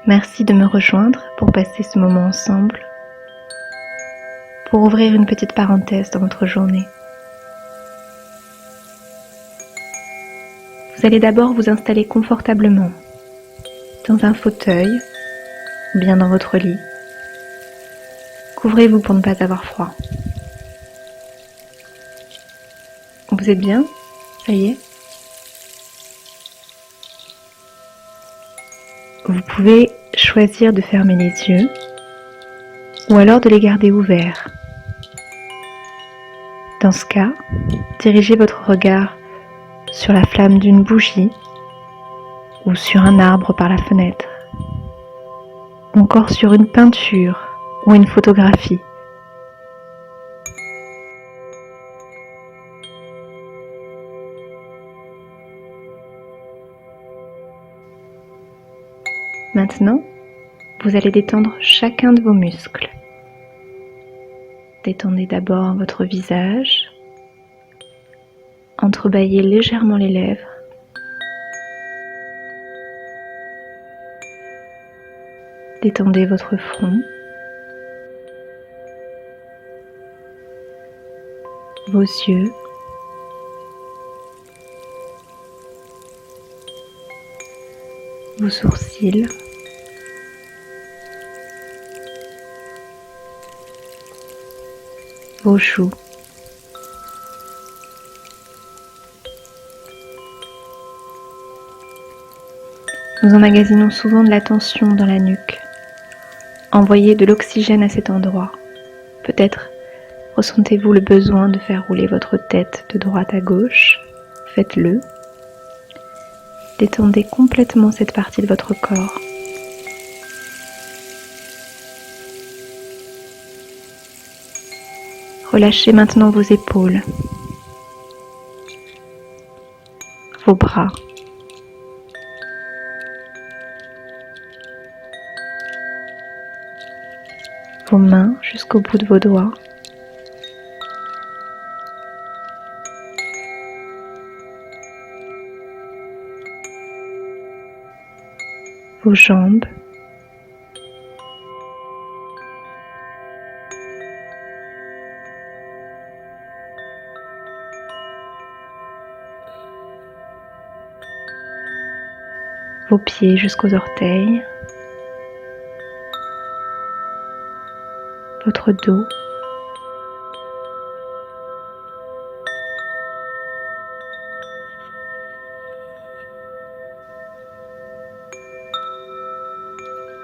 Merci de me rejoindre pour passer ce moment ensemble, pour ouvrir une petite parenthèse dans votre journée. Vous allez d'abord vous installer confortablement dans un fauteuil ou bien dans votre lit. Couvrez-vous pour ne pas avoir froid. Vous êtes bien? Ça y est? Vous pouvez choisir de fermer les yeux ou alors de les garder ouverts. Dans ce cas, dirigez votre regard sur la flamme d'une bougie ou sur un arbre par la fenêtre, ou encore sur une peinture ou une photographie. Maintenant, vous allez détendre chacun de vos muscles. Détendez d'abord votre visage, entrebâillez légèrement les lèvres, détendez votre front, vos yeux, vos sourcils, vos joues, nous emmagasinons souvent de la tension dans la nuque. Envoyez de l'oxygène à cet endroit. Peut-être ressentez-vous le besoin de faire rouler votre tête de droite à gauche. Faites-le. Détendez complètement cette partie de votre corps. Relâchez maintenant vos épaules, vos bras, vos mains jusqu'au bout de vos doigts, vos jambes, vos pieds jusqu'aux orteils, votre dos,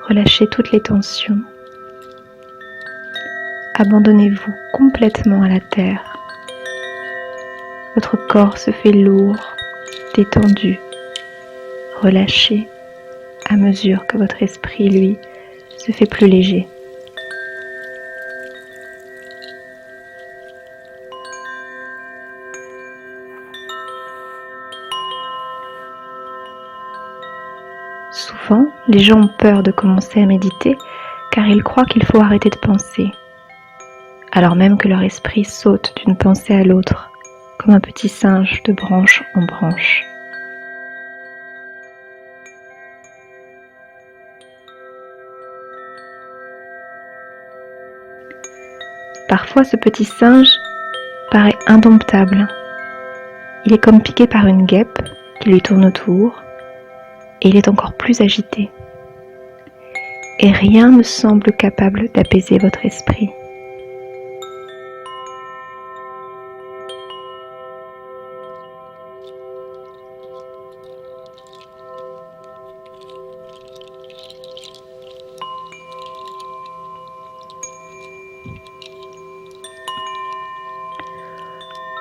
relâchez toutes les tensions. Abandonnez-vous complètement à la terre. Votre corps se fait lourd, détendu, relâché à mesure que votre esprit, lui, se fait plus léger. Souvent, les gens ont peur de commencer à méditer car ils croient qu'il faut arrêter de penser, alors même que leur esprit saute d'une pensée à l'autre, comme un petit singe de branche en branche. Parfois, ce petit singe paraît indomptable. Il est comme piqué par une guêpe qui lui tourne autour, et il est encore plus agité. Et rien ne semble capable d'apaiser votre esprit.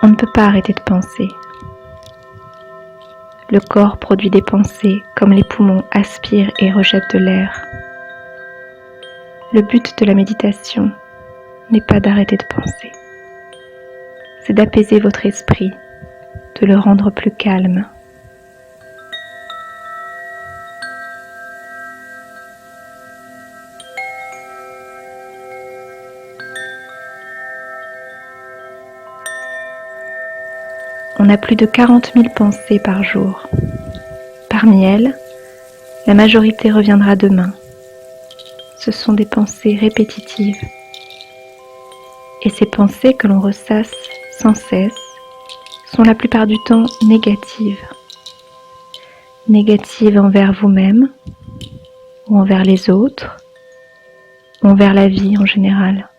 On ne peut pas arrêter de penser. Le corps produit des pensées comme les poumons aspirent et rejettent de l'air. Le but de la méditation n'est pas d'arrêter de penser. C'est d'apaiser votre esprit, de le rendre plus calme. On a plus de 40 000 pensées par jour. Parmi elles, la majorité reviendra demain, ce sont des pensées répétitives. Et ces pensées que l'on ressasse sans cesse sont la plupart du temps négatives. Négatives envers vous-même, ou envers les autres, ou envers la vie en général.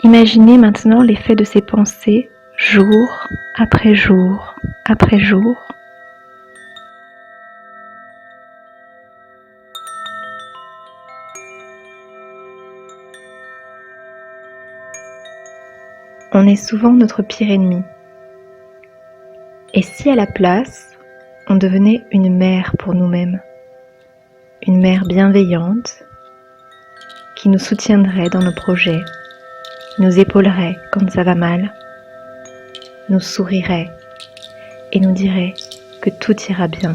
Imaginez maintenant l'effet de ces pensées jour après jour après jour. On est souvent notre pire ennemi. Et si à la place, on devenait une mère pour nous-mêmes, une mère bienveillante qui nous soutiendrait dans nos projets, nous épaulerait quand ça va mal, nous sourirait et nous dirait que tout ira bien.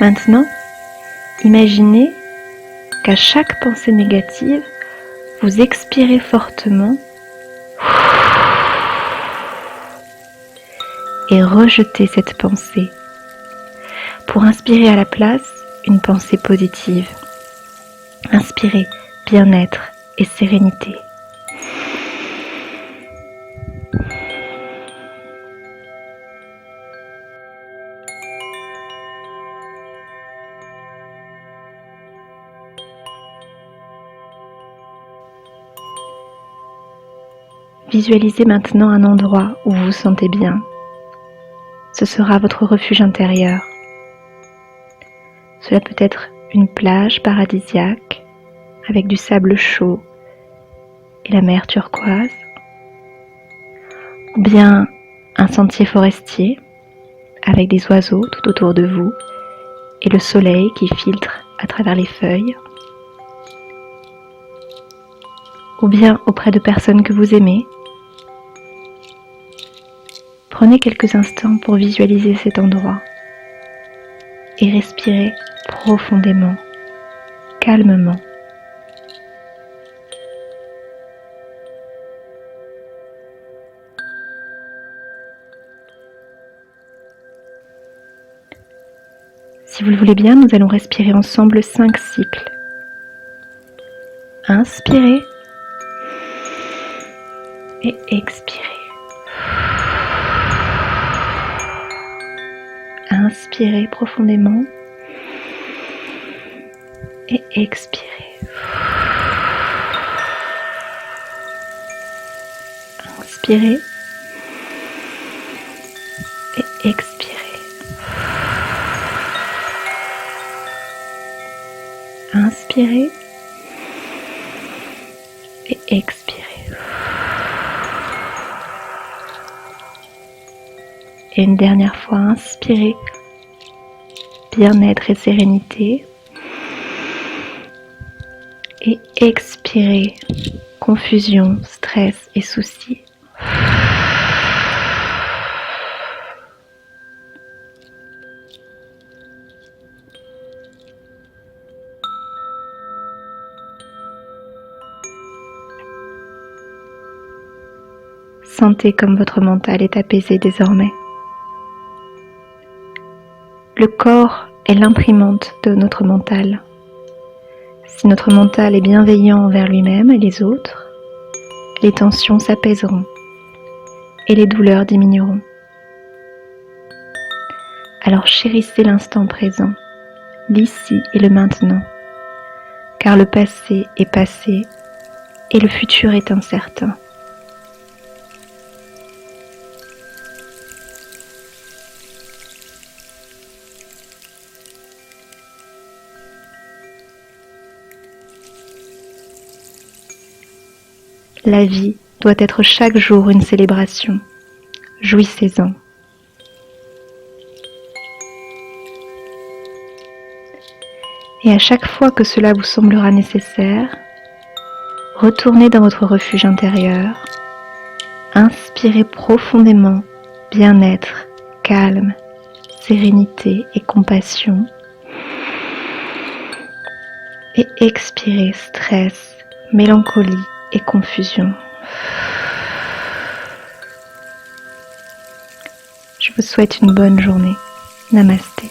Maintenant, imaginez qu'à chaque pensée négative, vous expirez fortement et rejetez cette pensée pour inspirer à la place une pensée positive. Inspirez bien-être et sérénité. Visualisez maintenant un endroit où vous vous sentez bien. Ce sera votre refuge intérieur. Cela peut être une plage paradisiaque avec du sable chaud et la mer turquoise, ou bien un sentier forestier avec des oiseaux tout autour de vous et le soleil qui filtre à travers les feuilles, ou bien auprès de personnes que vous aimez. Prenez quelques instants pour visualiser cet endroit et respirez profondément, calmement. Si vous le voulez bien, nous allons respirer ensemble 5 cycles. Inspirez et expirez. Inspirez profondément et expirez. Inspirez et expirez. Inspirez et expirez. Et une dernière fois, inspirez bien-être et sérénité. Et expirez confusion, stress et soucis. Sentez comme votre mental est apaisé désormais. Le corps est l'imprimante de notre mental. Si notre mental est bienveillant envers lui-même et les autres, les tensions s'apaiseront et les douleurs diminueront. Alors chérissez l'instant présent, l'ici et le maintenant, car le passé est passé et le futur est incertain. La vie doit être chaque jour une célébration. Jouissez-en. Et à chaque fois que cela vous semblera nécessaire, retournez dans votre refuge intérieur, inspirez profondément bien-être, calme, sérénité et compassion, et expirez stress, mélancolie et confusion. Je vous souhaite une bonne journée. Namasté.